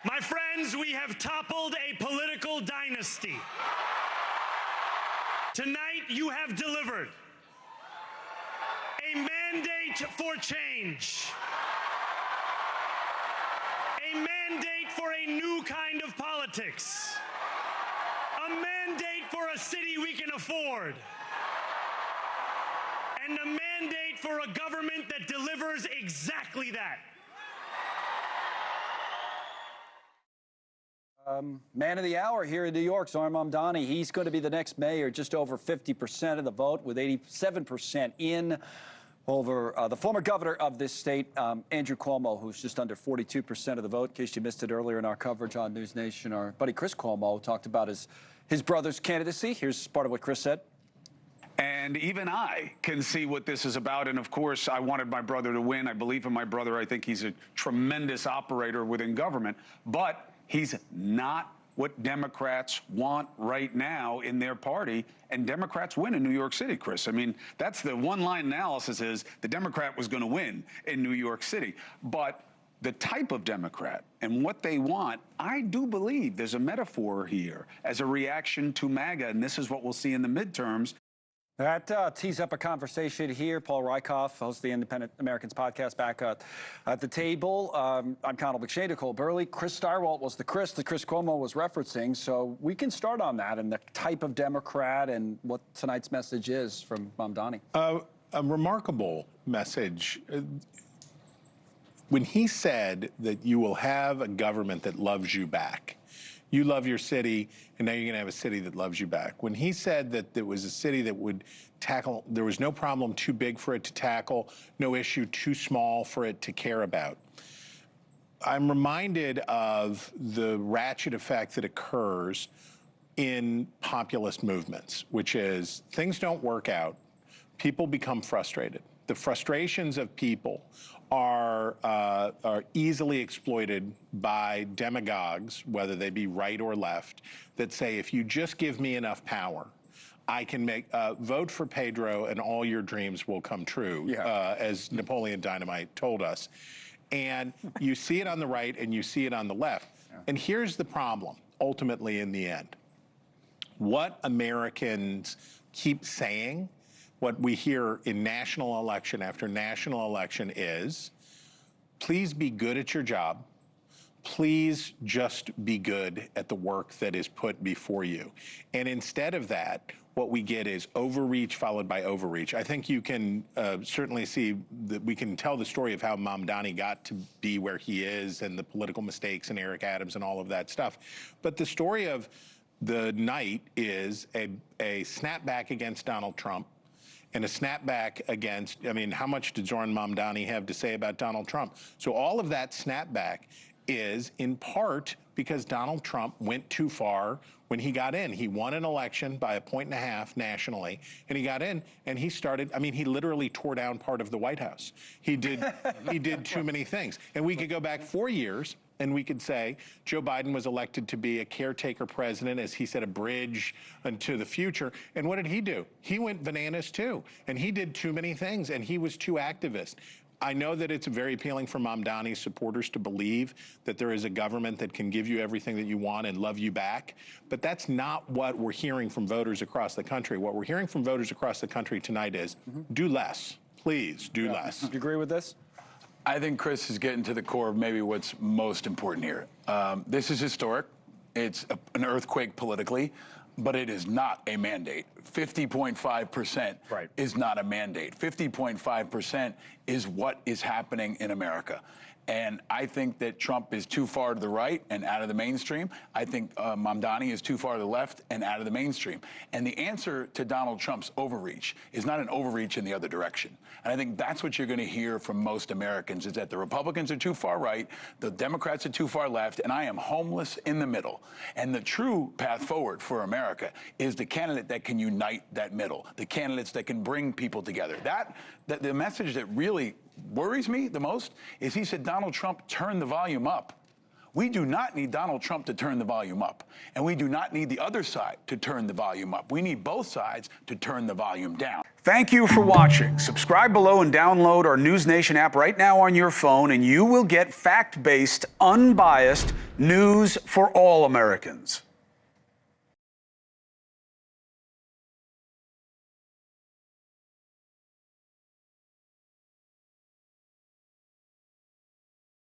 My friends, we have toppled a political dynasty. Tonight, you have delivered a mandate for change, a mandate for a new kind of politics, a mandate for a city we can afford, and a mandate for a government that delivers exactly that. Man of the hour here in New York, Zohran Mamdani. He's going to be the next mayor, just over 50% of the vote, with 87% in over the former governor of this state, Andrew Cuomo, who's just under 42% of the vote. In case you missed it earlier in our coverage on NewsNation, our buddy Chris Cuomo talked about his brother's candidacy. Here's part of what Chris said. And even I can see what this is about. And of course, I wanted my brother to win. I believe in my brother. I think he's a tremendous operator within government. But he's not what Democrats want right now in their party. And Democrats win in New York City, Chris. I mean, that's the one-line analysis is the Democrat was going to win in New York City. But the type of Democrat and what they want, I do believe there's a metaphor here as a reaction to MAGA. And this is what we'll see in the midterms. That tees up a conversation here. Paul Rieckhoff, host of the Independent Americans podcast, back at the table. I'm Conal McShane, Nicole Burley. Chris Stirewalt was the Chris Cuomo was referencing. So we can start on that and the type of Democrat and what tonight's message is from Mamdani. A remarkable message. When he said that you will have a government that loves you back, you love your city, and now you're going to have a city that loves you back. When he said that there was a city that would tackle, there was no problem too big for it to tackle, no issue too small for it to care about, I'm reminded of the ratchet effect that occurs in populist movements, which is things don't work out, people become frustrated. The frustrations of people are easily exploited by demagogues, whether they be right or left, that say, if you just give me enough power, I can make, vote for Pedro and all your dreams will come true, as Napoleon Dynamite told us. And you see it on the right and you see it on the left. And here's the problem, ultimately, in the end. What Americans keep saying, what we hear in national election after national election is, please be good at your job. Please just be good at the work that is put before you. And instead of that, what we get is overreach followed by overreach. I think you can certainly see that we can tell the story of how Mamdani got to be where he is and the political mistakes and Eric Adams and all of that stuff. But the story of the night is a snapback against Donald Trump, and a snapback against, I mean, how much did Zohran Mamdani have to say about Donald Trump? So all of that snapback is in part because Donald Trump went too far when he got in. He won an election by 1.5 points nationally, and he got in and he started, I mean, he literally tore down part of the White House. He did too many things. And we could go back 4 years and we could say Joe Biden was elected to be a caretaker president, as he said, a bridge into the future. And what did he do? He went bananas too. And he did too many things, and he was too activist. I know that it's very appealing for Mamdani's supporters to believe that there is a government that can give you everything that you want and love you back, but that's not what we're hearing from voters across the country. What we're hearing from voters across the country tonight is, do less. Please do less. Do you agree with this? I think Chris is getting to the core of maybe what's most important here. This is historic. It's an earthquake politically, but it is not a mandate. 50.5% is not a mandate. 50.5% is what is happening in America. And I think that Trump is too far to the right and out of the mainstream. I think Mamdani is too far to the left and out of the mainstream. And the answer to Donald Trump's overreach is not an overreach in the other direction. And I think that's what you're going to hear from most Americans, is that the Republicans are too far right, the Democrats are too far left, and I am homeless in the middle. And the true path forward for America is the candidate that can unite that middle, the candidates that can bring people together. The message that really worries me the most is he said Donald Trump turned the volume up. We do not need Donald Trump to turn the volume up, and we do not need the other side to turn the volume up. We need both sides to turn the volume down. Thank you for watching. Subscribe below and download our NewsNation app right now on your phone, and you will get fact-based, unbiased News for all Americans.